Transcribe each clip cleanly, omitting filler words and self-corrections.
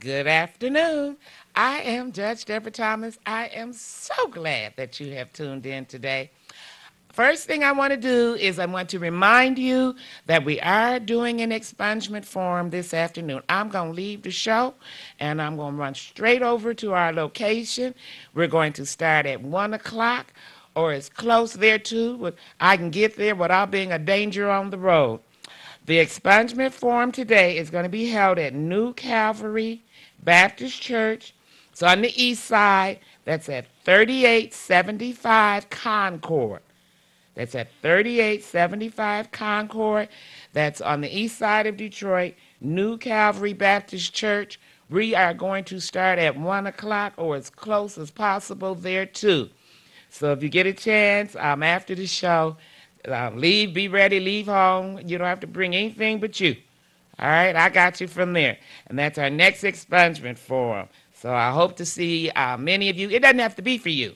Good afternoon. I am Judge Deborah Thomas. I am so glad that you have tuned in today. First thing I want to do is I want to remind you that we are doing an expungement forum this afternoon. I'm going to leave the show and I'm going to run straight over to our location. We're going to start at 1 o'clock or as close thereto. I can get there without being a danger on the road. The expungement forum today is going to be held at New Calvary Baptist Church. It's on the east side. That's at 3875 Concord. That's at 3875 Concord. That's on the east side of Detroit, New Calvary Baptist Church. We are going to start at 1 o'clock or as close as possible there too. So if you get a chance, after the show, be ready, leave home. You don't have to bring anything but you. All right, I got you from there. And that's our next expungement forum. So I hope to see many of you. It doesn't have to be for you.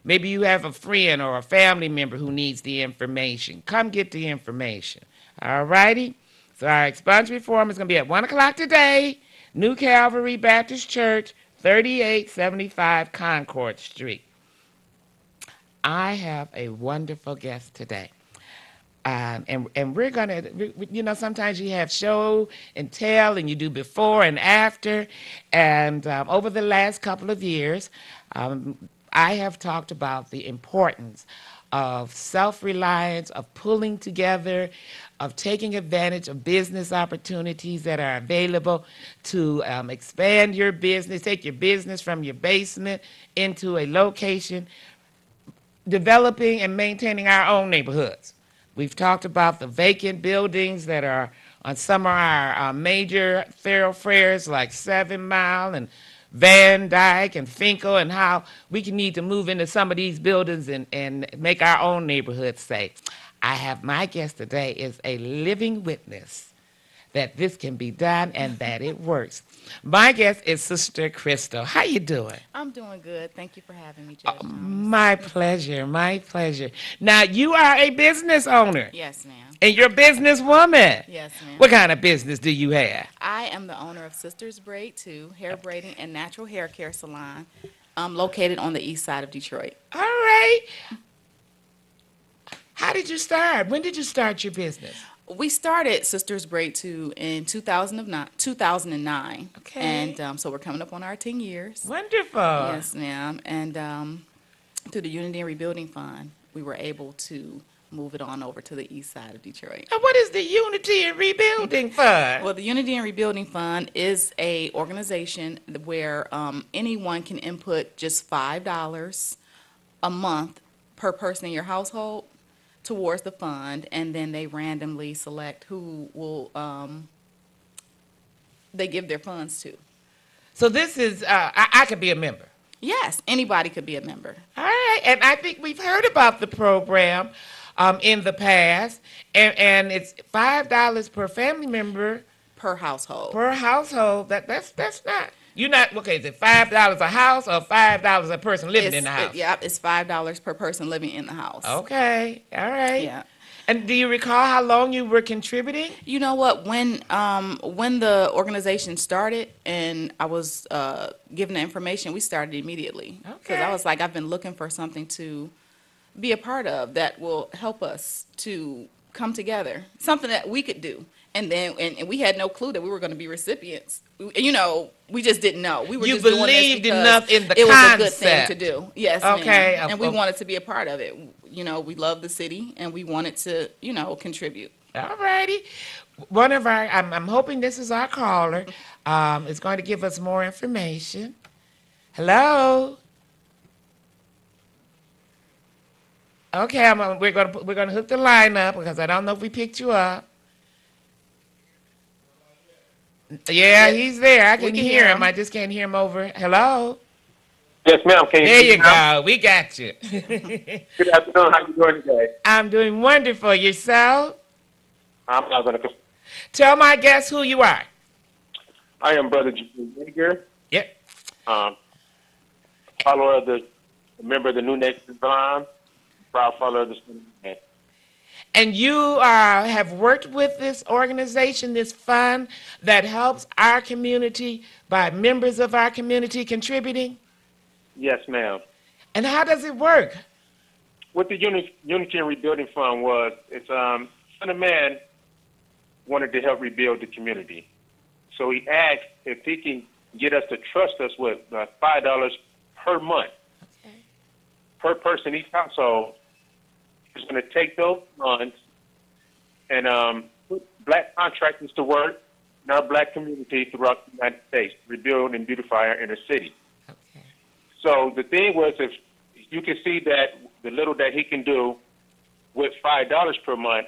Maybe you have a friend or a family member who needs the information. Come get the information. All righty? So our expungement forum is going to be at 1 o'clock today, New Calvary Baptist Church, 3875 Concord Street. I have a wonderful guest today. And we're going to, sometimes you have show and tell and you do before and after. And over the last couple of years, I have talked about the importance of self-reliance, of pulling together, of taking advantage of business opportunities that are available to expand your business, take your business from your basement into a location, developing and maintaining our own neighborhoods. We've talked about the vacant buildings that are on some of our major thoroughfares like 7 Mile and Van Dyke and Finkel, and how we can need to move into some of these buildings and make our own neighborhoods safe. I have my guest today is a living witness that this can be done and that it works. My guest is Sister Crystal. How you doing? I'm doing good. Thank you for having me, Judge Thomas. My pleasure, my pleasure. Now, you are a business owner. Yes, ma'am. And you're a businesswoman. Yes, ma'am. What kind of business do you have? I am the owner of Sisters Braid 2, hair braiding and natural hair care salon, located on the east side of Detroit. All right. How did you start? When did you start your business? We started Sisters Braid 2 in 2009. Okay. And so we're coming up on our 10 years. Wonderful. Yes, ma'am. And through the Unity and Rebuilding Fund, we were able to move it on over to the east side of Detroit. Now, what is the Unity and Rebuilding Fund? Well, the Unity and Rebuilding Fund is a organization where anyone can input just $5 a month per person in your household towards the fund, and then they randomly select who will they give their funds to. So this is, I could be a member. Yes, anybody could be a member. All right, and I think we've heard about the program in the past, and it's $5 per family member Per household. per household. That's not. You're not okay. Is it $5 a house or $5 a person living in the house? Yeah, it's $5 per person living in the house. Okay, all right. Yeah. And do you recall how long you were contributing? You know what? When the organization started and I was given the information, we started immediately. Because I Okay. was like, I've been looking for something to be a part of that will help us to come together, something that we could do. And then, and we had no clue that we were going to be recipients. We just didn't know. We were You just doing this believed because enough in the it was a good thing concept. to do. Yes, Okay, ma'am. And we of- wanted to be a part of it. We love the city, and we wanted to, contribute. All righty. One of our, I'm hoping this is our caller, is going to give us more information. Hello. Okay, we're gonna hook the line up because I don't know if we picked you up. Yeah, he's there. I can can hear hear him. him. I just can't hear him over. Hello. Yes, ma'am. Can you There hear you me now? go. We got you. Good afternoon. How you doing today? I'm doing wonderful. Yourself? I'm not going to. Tell my guests who you are. I am Brother Jimmy Yeager, Yep. follower of member of the New Nation Islam, proud follower of the Sunni Man. And you have worked with this organization, this fund that helps our community by members of our community contributing? Yes, ma'am. And how does it work? What the Unity and Rebuilding Fund was, it's son of man wanted to help rebuild the community. So he asked if he can get us to trust us with $5 per month Okay. per person each household. He's going to take those funds and put black contractors to work in our black community throughout the United States, rebuild and beautify our inner city. Okay. So the thing was, if you can see that the little that he can do with $5 per month,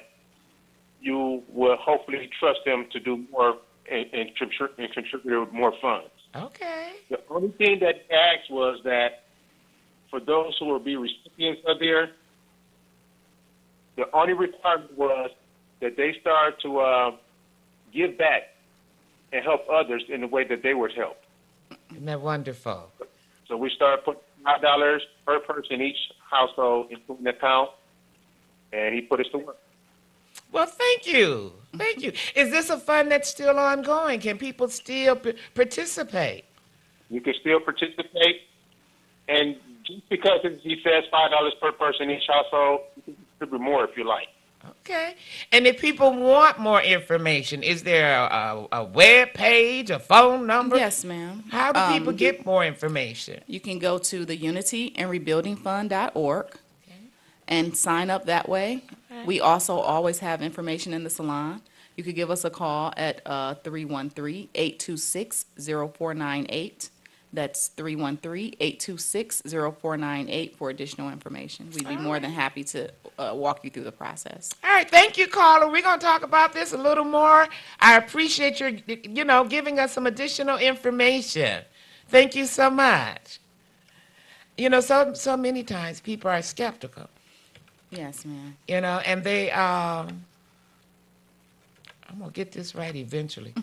you will hopefully trust him to do more and contribute more funds. Okay. The only thing that he asked was that for those who will be recipients of there, the only requirement was that they start to give back and help others in the way that they would help. Isn't that wonderful? So we started putting $5 per person each household into an account, and he put us to work. Well, thank you. Thank you. Is this a fund that's still ongoing? Can people still participate? You can still participate, and just because he says $5 per person each household, you can contribute more if you like. Okay. And if people want more information, is there a web page, a phone number? Yes, ma'am. How do people get more information? You can go to the unityandrebuildingfund.org and sign up that way. We also always have information in the salon. You could give us a call at 313-826-0498. That's 313-826-0498 for additional information. We'd be more than happy to walk you through the process. All right, thank you, caller. We're going to talk about this a little more. I appreciate your, giving us some additional information. Thank you so much. So many times people are skeptical, Yes, ma'am. and they, I'm going to get this right eventually.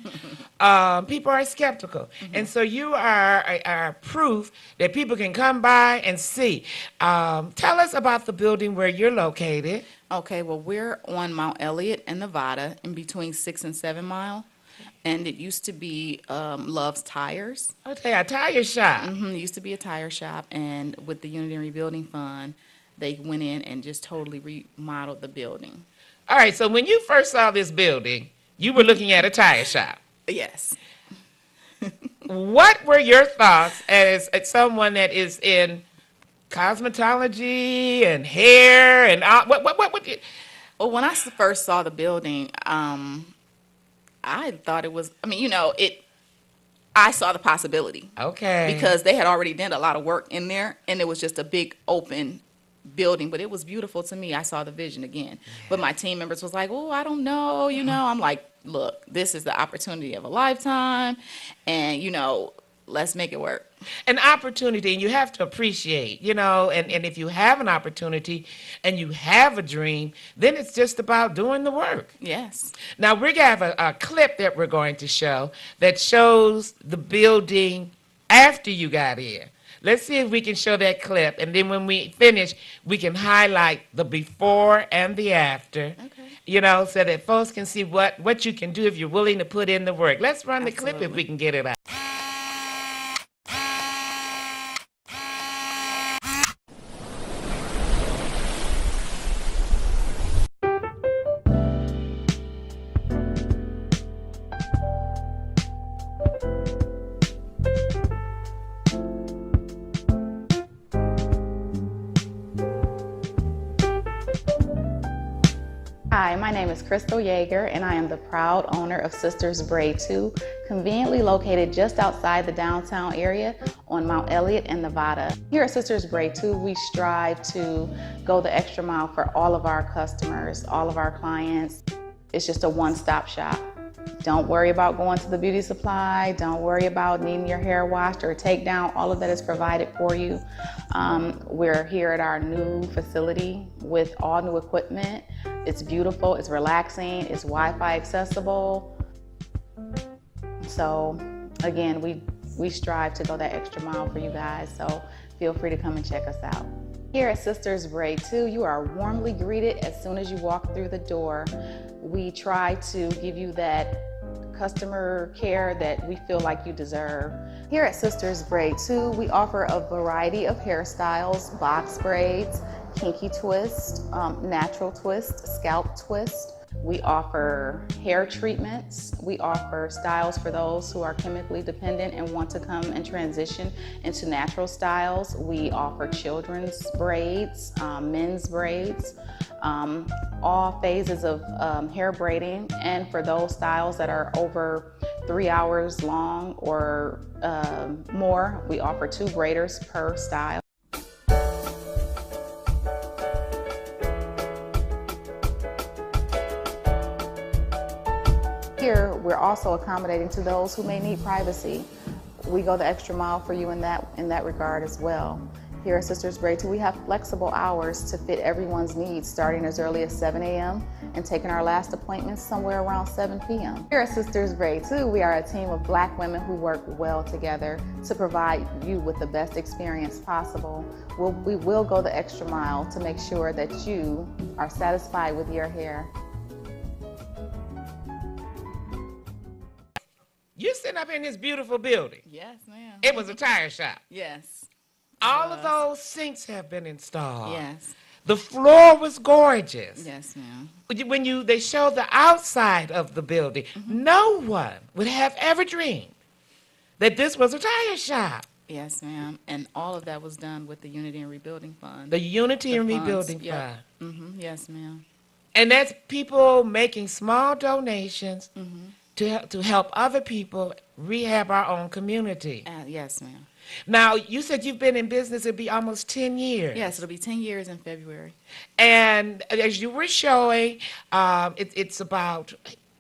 People are skeptical. And so you are proof that people can come by and see. Tell us about the building where you're located. Okay, well, we're on Mount Elliott and Nevada, in between 6 and 7 Mile. And it used to be Love's Tires. Okay, a tire shop. It used to be a tire shop, and with the Unity and Rebuilding Fund, they went in and just totally remodeled the building. All right, so when you first saw this building, you were looking at a tire shop. Yes. What were your thoughts as someone that is in cosmetology and hair and what would you? Well, when I first saw the building, I thought it was, I saw the possibility. Okay. Because they had already done a lot of work in there, and it was just a big open building, but it was beautiful to me. I saw the vision again. But my team members was like, oh, I don't know, I'm like, look, this is the opportunity of a lifetime, and, let's make it work. An opportunity, and you have to appreciate, and if you have an opportunity and you have a dream, then it's just about doing the work. Yes. Now, we're going to have a clip that we're going to show that shows the building after you got in. Let's see if we can show that clip, and then when we finish, we can highlight the before and the after, so that folks can see what you can do if you're willing to put in the work. Let's run the clip if we can get it out. Hi, my name is Crystal Yeager, and I am the proud owner of Sisters Braid 2, conveniently located just outside the downtown area on Mount Elliott and Nevada. Here at Sisters Braid 2, we strive to go the extra mile for all of our customers, all of our clients. It's just a one-stop shop. Don't worry about going to the beauty supply. Don't worry about needing your hair washed or take down. All of that is provided for you. We're here at our new facility with all new equipment. It's beautiful, it's relaxing, it's Wi-Fi accessible. So again, we strive to go that extra mile for you guys. So feel free to come and check us out. Here at Sisters Braid 2, you are warmly greeted as soon as you walk through the door. We try to give you that customer care that we feel like you deserve. Here at Sisters Braid 2, we offer a variety of hairstyles: box braids, kinky twist, natural twist, scalp twist. We offer hair treatments. We offer styles for those who are chemically dependent and want to come and transition into natural styles. We offer children's braids, men's braids, all phases of hair braiding. And for those styles that are over 3 hours long or more, we offer 2 braiders per style. Here, we're also accommodating to those who may need privacy. We go the extra mile for you in that regard as well. Here at Sisters Braid 2, we have flexible hours to fit everyone's needs, starting as early as 7 a.m. and taking our last appointments somewhere around 7 p.m. Here at Sisters Braid 2, we are a team of Black women who work well together to provide you with the best experience possible. We will go the extra mile to make sure that you are satisfied with your hair. You sitting up in this beautiful building. Yes, ma'am. It was a tire shop. Yes. All of those sinks have been installed. Yes. The floor was gorgeous. Yes, ma'am. When they showed the outside of the building, no one would have ever dreamed that this was a tire shop. Yes, ma'am. And all of that was done with the Unity and Rebuilding Fund. The Unity and funds, Rebuilding yep. Fund. Yes, ma'am. And that's people making small donations to help other people rehab our own community. Yes, ma'am. Now, you said you've been in business, it'll be almost 10 years. Yes, it'll be 10 years in February. And as you were showing, it's about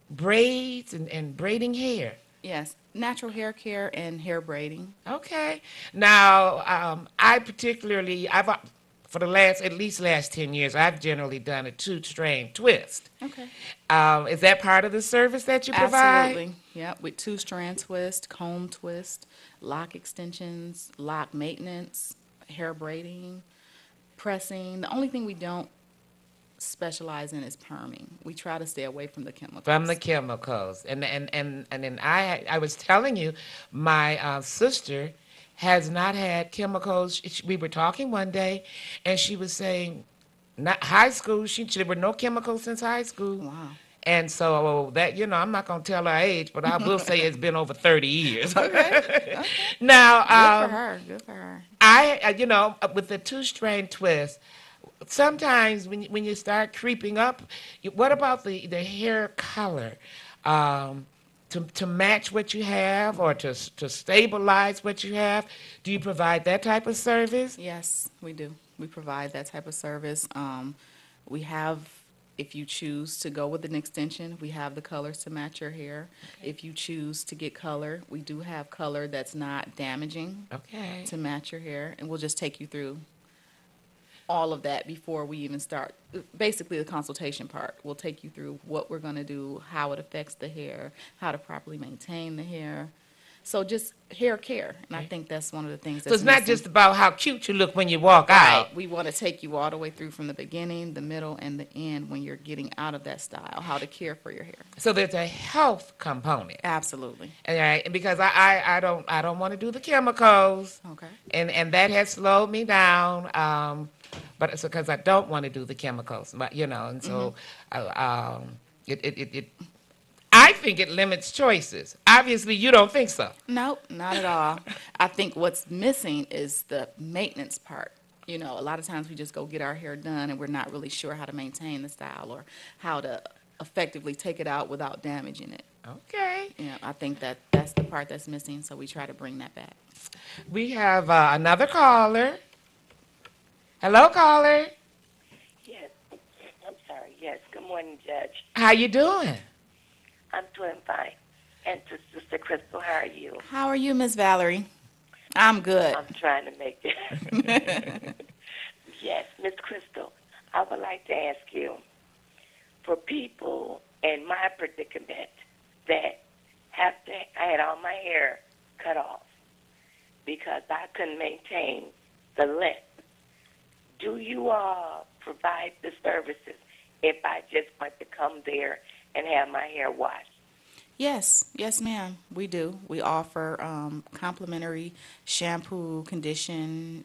braids and braiding hair. Yes, natural hair care and hair braiding. Okay. Now, I particularly, for the last 10 years, I've generally done a 2-strand twist. Okay. Is that part of the service that you provide? Absolutely. Yeah, with 2-strand twist, comb twist, lock extensions, lock maintenance, hair braiding, pressing. The only thing we don't specialize in is perming. We try to stay away from the chemicals. From the chemicals. And then I was telling you, my sister has not had chemicals. We were talking one day, and she was saying, not high school, there were no chemicals since high school. Wow. And so that, I'm not going to tell her age, but I will say it's been over 30 years. Okay. Now, Good for her. with the 2-strand twist, sometimes when you start creeping up, what about the hair color? To match what you have or to stabilize what you have? Do you provide that type of service? Yes, we do. We provide that type of service. We have, if you choose to go with an extension, we have the colors to match your hair. Okay. If you choose to get color, we do have color that's not damaging to match your hair. And we'll just take you through all of that before we even start. Basically, the consultation part. We'll take you through what we're going to do, how it affects the hair, how to properly maintain the hair. So just hair care, and I think that's one of the things that's So it's not just about how cute you look when you walk out. We want to take you all the way through from the beginning, the middle, and the end when you're getting out of that style, how to care for your hair. So there's a health component. Absolutely. All right, and because I don't want to do the chemicals. Okay. And that has slowed me down. But it's because I don't want to do the chemicals, but and so I think it limits choices. Obviously, you don't think so. Nope, not at all. I think what's missing is the maintenance part. A lot of times we just go get our hair done and we're not really sure how to maintain the style or how to effectively take it out without damaging it. Okay. I think that's the part that's missing, so we try to bring that back. We have another caller. Hello, caller. Yes, I'm sorry. Yes, good morning, Judge. How you doing? I'm doing fine. And to Sister Crystal, how are you? How are you, Miss Valerie? I'm good. I'm trying to make it. Yes, Miss Crystal, I would like to ask you, for people in my predicament that I had all my hair cut off because I couldn't maintain the length, do you provide the services if I just want to come there and have my hair washed? Yes, yes, ma'am, we do. We offer complimentary shampoo, condition.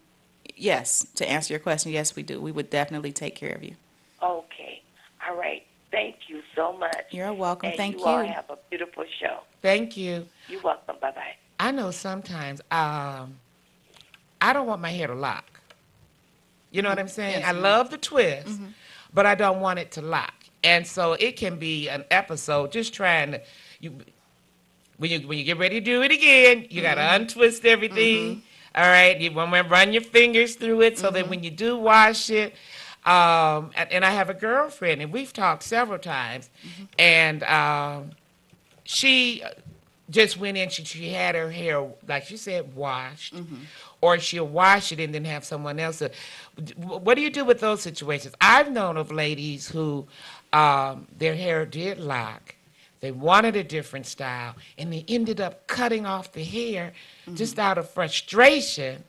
Yes, to answer your question, yes, we do. We would definitely take care of you. Okay. All right. Thank you so much. You're welcome. And Thank you all you. have a beautiful show. Thank you. You're welcome. Bye-bye. I know sometimes I don't want my hair to lock. You know what I'm saying? Yes, I ma'am. love the twist, but I don't want it to lock. And so it can be an episode just trying to you when you get ready to do it again, you got to untwist everything. All right, you want to run your fingers through it so that when you do wash it, and I have a girlfriend, and we've talked several times, and she just went in. She had her hair, like she said, washed, or she'll wash it and then have someone else. What do you do with those situations? I've known of ladies who their hair did lock. They wanted a different style, and they ended up cutting off the hair just out of frustration.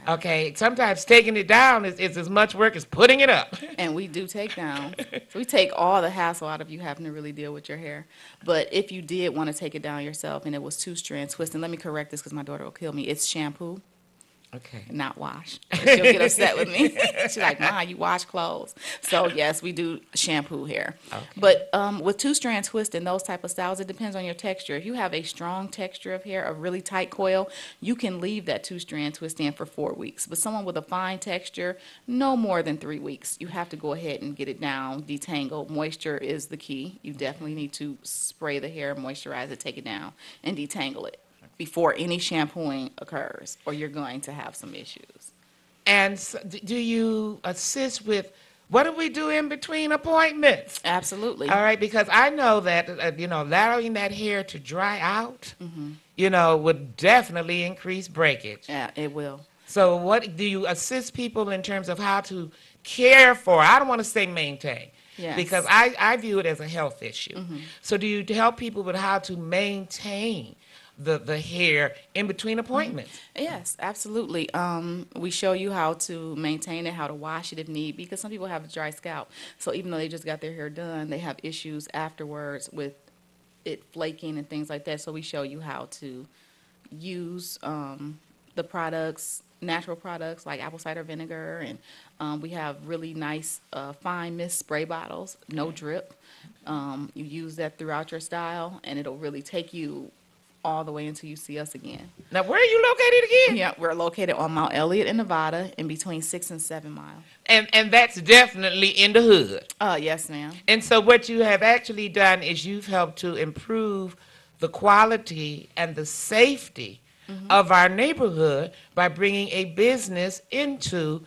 Okay, sometimes taking it down is as much work as putting it up. And we do take down. So we take all the hassle out of you having to really deal with your hair. But if you did want to take it down yourself and it was two-strand twist, and let me correct this because my daughter will kill me, it's shampoo, Okay. not wash. She'll get upset with me. She's like, Ma, you wash clothes. So yes, we do shampoo hair. But with two-strand twist and those type of styles, it depends on your texture. If you have a strong texture of hair, a really tight coil, you can leave that two-strand twist in for 4 weeks. But someone with a fine texture, no more than 3 weeks. You have to go ahead and get it down, detangle. Moisture is the key. You definitely need to spray the hair, moisturize it, take it down, and detangle it before any shampooing occurs, or you're going to have some issues. And do you assist with what do we do in between appointments? Absolutely. All right, because I know that allowing that hair to dry out, would definitely increase breakage. Yeah, it will. So, what do you assist people in terms of how to care for? I don't want to say maintain, Yes. because I view it as a health issue. So, do you help people with how to maintain the hair in between appointments? Yes, absolutely. We show you how to maintain it, how to wash it if need, because some people have a dry scalp. So even though they just got their hair done, they have issues afterwards with it flaking and things like that. So we show you how to use the products, natural products like apple cider vinegar, and we have really nice fine mist spray bottles, no drip. You use that throughout your style, and it'll really take you all the way until you see us again. Now, where are you located again? Yeah, we're located on Mount Elliott in Nevada, in between 6 and 7 Mile. And that's definitely in the hood. Yes, ma'am. And so what you have actually done is you've helped to improve the quality and the safety of our neighborhood by bringing a business into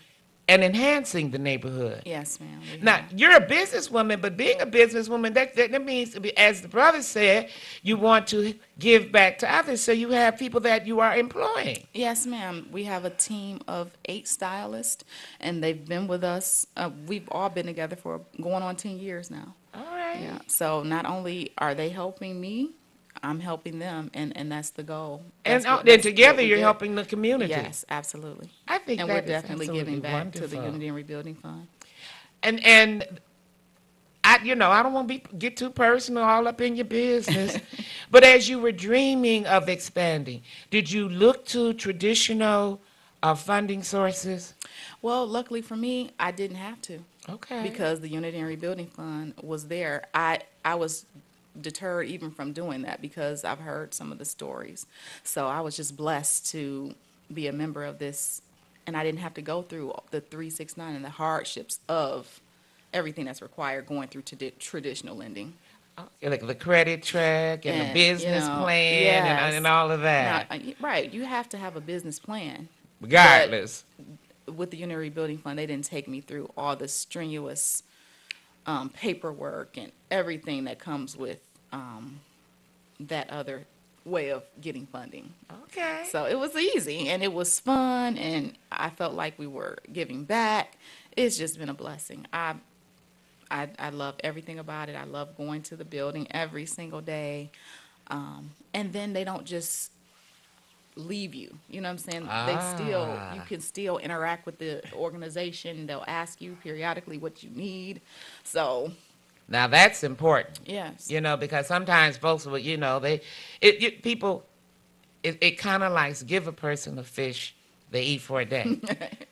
and enhancing the neighborhood. Yes, ma'am. we Now, have. you're a businesswoman, but being a businesswoman, that means, as the brother said, you want to give back to others, so you have people that you are employing. Yes, ma'am. We have a team of 8 stylists, and they've been with us. We've all been together for going on 10 years now. All right. Yeah. So not only are they helping me, I'm helping them, and that's the goal. And That's what- then that's together what we you're do. helping the community. Yes, absolutely. I think And that we're is definitely absolutely giving back to the wonderful. Unity and Rebuilding Fund. And I don't want to get too personal all up in your business, but as you were dreaming of expanding, did you look to traditional funding sources? Well, luckily for me, I didn't have to. Okay. Because the Unity and Rebuilding Fund was there. I was deterred even from doing that because I've heard some of the stories. So I was just blessed to be a member of this, and I didn't have to go through the 369 and the hardships of everything that's required going through traditional lending. Like the credit track and the And, business plan yes. and all of Now, that, right, you have to have a business plan. regardless. With the Unity Rebuilding Fund, they didn't take me through all the strenuous paperwork and everything that comes with that other way of getting funding. Okay. So it was easy and it was fun, and I felt like we were giving back. It's just been a blessing. I love everything about it. I love going to the building every single day. And then they don't just leave you. You know what I'm saying? They still, you Ah. can still interact with the organization. They'll ask you periodically what you need. So, Now that's important. yes. You know, because sometimes folks will, you know, people, it kind of likes give a person a fish, they eat for a day.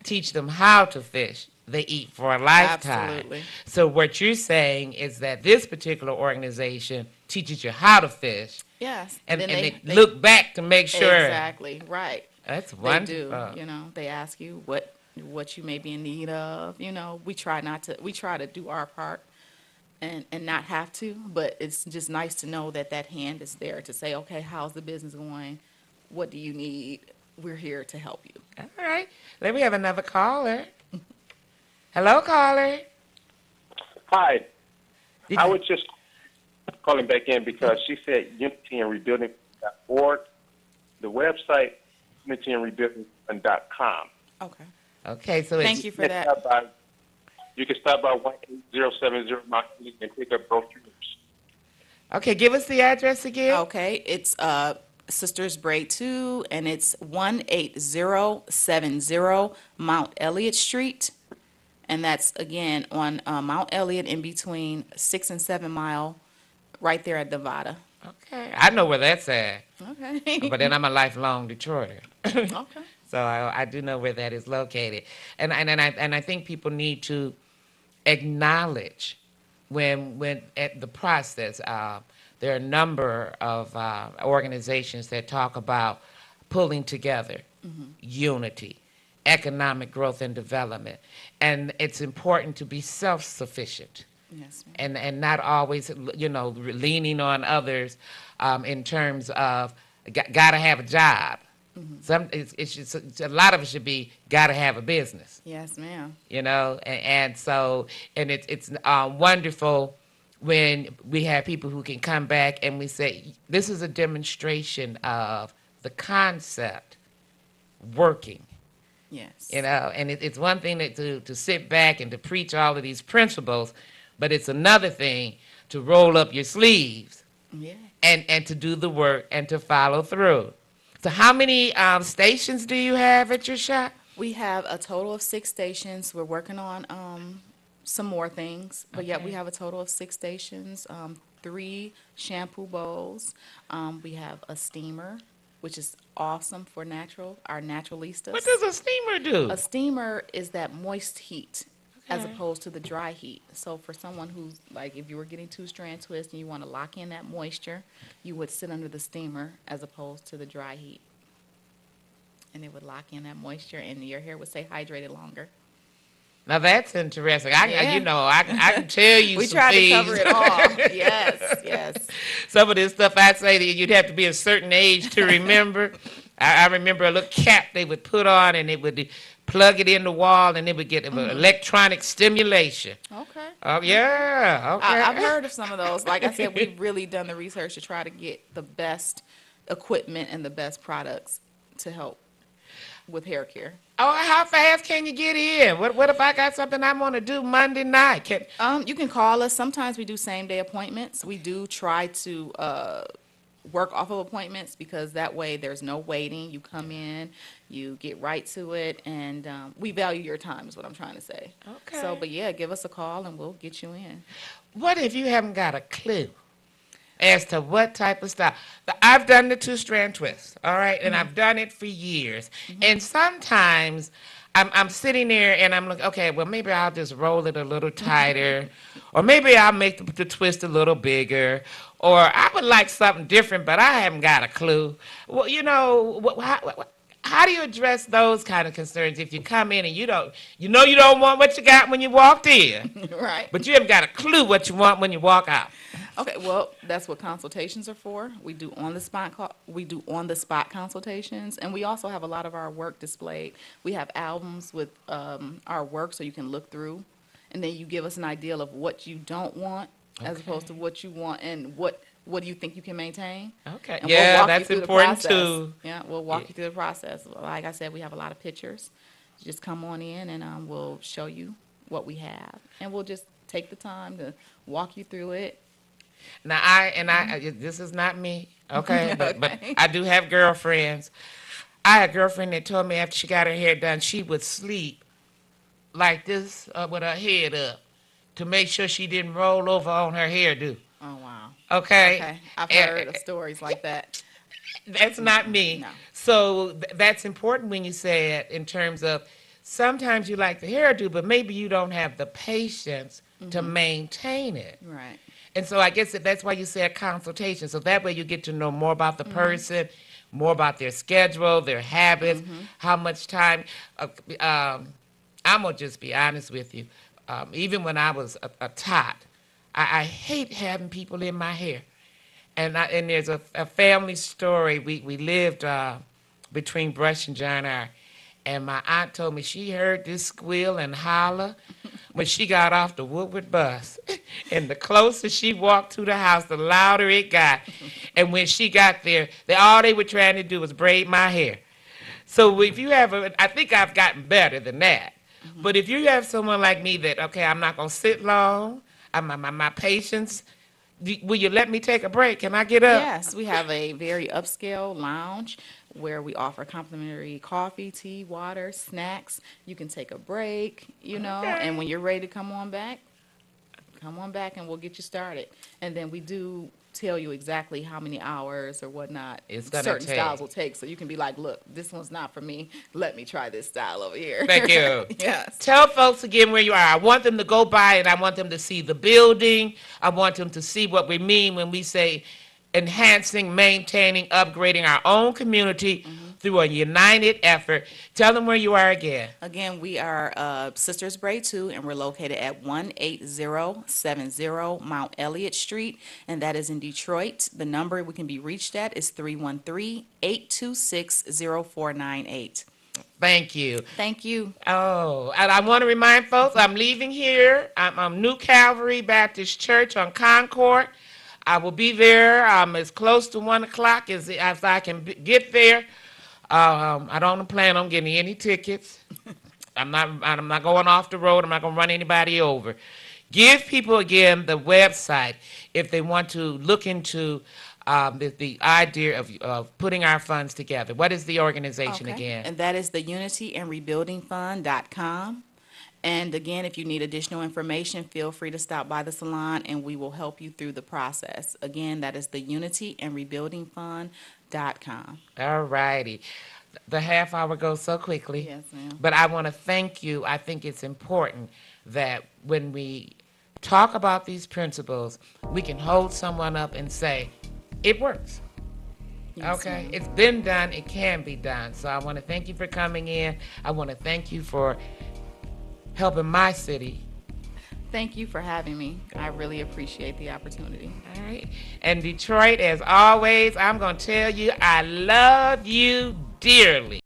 Teach them how to fish, they eat for a lifetime. Absolutely. So what you're saying is that this particular organization teaches you how to fish, Yes. and, then and they look back to make sure. Exactly, right. That's They do, wonderful. you know, they ask you what you may be in need of, you know, we try to do our part and not have to, but it's just nice to know that that hand is there to say, okay, how's the business going? What do you need? We're here to help you. All right. Then we have another caller. Hello, caller. Hi. Did I you- was just calling back in because she said unityandrebuilding.org. The website, unityandrebuilding.com. Okay. Okay, so it's Thank you for that. You can stop by 18070 Mount Elliott and pick up brochures. okay. Give us the address again. Okay, it's Sisters Braid 2, and it's 18070 Mount Elliott Street. And that's, again, on Mount Elliott in between 6 and 7 Mile, right there at Nevada. Okay, I know where that's at, Okay. but then I'm a lifelong Detroiter, Okay. so I do know where that is located, and I think people need to acknowledge when at the process. There are a number of organizations that talk about pulling together, unity, economic growth and development, and it's important to be self-sufficient. Yes, ma'am. And not always, you know, leaning on others in terms of gotta have a job. It's just, a lot of it should be gotta have a business, Yes, ma'am. you know, and so it's wonderful when we have people who can come back and we say this is a demonstration of the concept working. Yes. You know, and it's one thing to sit back and to preach all of these principles, but it's another thing to roll up your sleeves Yeah. and to do the work and to follow through. So how many stations do you have at your shop? We have a total of 6 stations. We're working on some more things, but yeah, we Okay. have a total of 6 stations, 3 shampoo bowls. We have a steamer, which is awesome for our naturalistas. What does a steamer do? A steamer is that moist heat as Okay. opposed to the dry heat. So for someone who's, like, if you were getting 2-strand twist and you want to lock in that moisture, you would sit under the steamer as opposed to the dry heat. And it would lock in that moisture and your hair would stay hydrated longer. Now that's interesting. Yeah. You know, I can tell you We some tried to things. cover it all. Yes, yes. Some of this stuff I say that you'd have to be a certain age to remember. I remember a little cap they would put on and it would plug it in the wall and it would get electronic stimulation. Okay. Oh, yeah. Okay. I've heard of some of those. Like I said, we've really done the research to try to get the best equipment and the best products to help with hair care. Oh, how fast can you get in? What if I got something I want to do Monday night? You can call us. Sometimes we do same-day appointments. We do try to work off of appointments because that way there's no waiting. You come in, you get right to it, and we value your time is what I'm trying to say. Okay. So, but yeah, give us a call and we'll get you in. What if you haven't got a clue as to what type of style? I've done the 2-strand twist, all right, and I've done it for years. And sometimes I'm sitting there and I'm like, okay, well, maybe I'll just roll it a little tighter, or maybe I'll make the twist a little bigger, or I would like something different, but I haven't got a clue. Well, you know, how do you address those kind of concerns if you come in and you don't want what you got when you walked in, Right. but you haven't got a clue what you want when you walk out? Okay, well, that's what consultations are for. We do on the spot consultations, and we also have a lot of our work displayed. We have albums with our work so you can look through, and then you give us an idea of what you don't want as opposed to what you want and what do you think you can maintain. Okay. And Yeah, we'll walk that's you through important the process. too. Yeah, we'll walk you through the process. Like I said, we have a lot of pictures. Just come on in and we'll show you what we have, and we'll just take the time to walk you through it. Now, I this is not me. Okay, but Okay. I do have girlfriends. I had a girlfriend that told me after she got her hair done, she would sleep like this with her head up to make sure she didn't roll over on her hairdo. Oh, wow. Okay, Okay. I've Eh, heard of stories like that. that's not me. No. So that's important when you say it in terms of sometimes you like the hairdo, but maybe you don't have the patience to maintain it. Right. And so I guess that's why you say a consultation. So that way you get to know more about the person, more about their schedule, their habits, how much time. I'm going to just be honest with you. Even when I was a tot, I hate having people in my hair. And there's a family story. We lived between Brush and John R. And my aunt told me she heard this squeal and holler when she got off the Woodward bus. And the closer she walked to the house, the louder it got. And when she got there, all they were trying to do was braid my hair. So if you have I think I've gotten better than that. But if you have someone like me that, okay, I'm not going to sit long, my patience, will you let me take a break? Can I get up? Yes, we have a very upscale lounge where we offer complimentary coffee, tea, water, snacks. You can take a break, Okay. and when you're ready to come on back and we'll get you started. And then we do tell you exactly how many hours or whatnot It's gonna certain take. styles will take. So you can be like, look, this one's not for me. Let me try this style over here. Thank you. Yes. Tell folks again where you are. I want them to go by and I want them to see the building. I want them to see what we mean when we say enhancing, maintaining, upgrading our own community through a united effort. Tell them where you are again. Again, we are Sisters Braid 2, and we're located at 18070 Mount Elliott Street, and that is in Detroit. The number we can be reached at is 313-826-0498. Thank you. Thank you. Oh, and I want to remind folks, I'm leaving here. I'm New Calvary Baptist Church on Concord. I will be there as close to 1 o'clock as I can get there. I don't plan on getting any tickets. I'm not going off the road. I'm not going to run anybody over. Give people again the website if they want to look into the idea of putting our funds together. What is the organization Okay. again? And that is the unityandrebuildingfund.com. And again, if you need additional information, feel free to stop by the salon and we will help you through the process. Again, that is the unityandrebuildingfund.com. All righty. The half hour goes so quickly. Yes, ma'am. But I want to thank you. I think it's important that when we talk about these principles, we can hold someone up and say, it works. Yes, Okay? ma'am. It's been done. It can be done. So I want to thank you for coming in. I want to thank you for helping my city. Thank you for having me. I really appreciate the opportunity. All right? And Detroit, as always, I'm going to tell you, I love you dearly.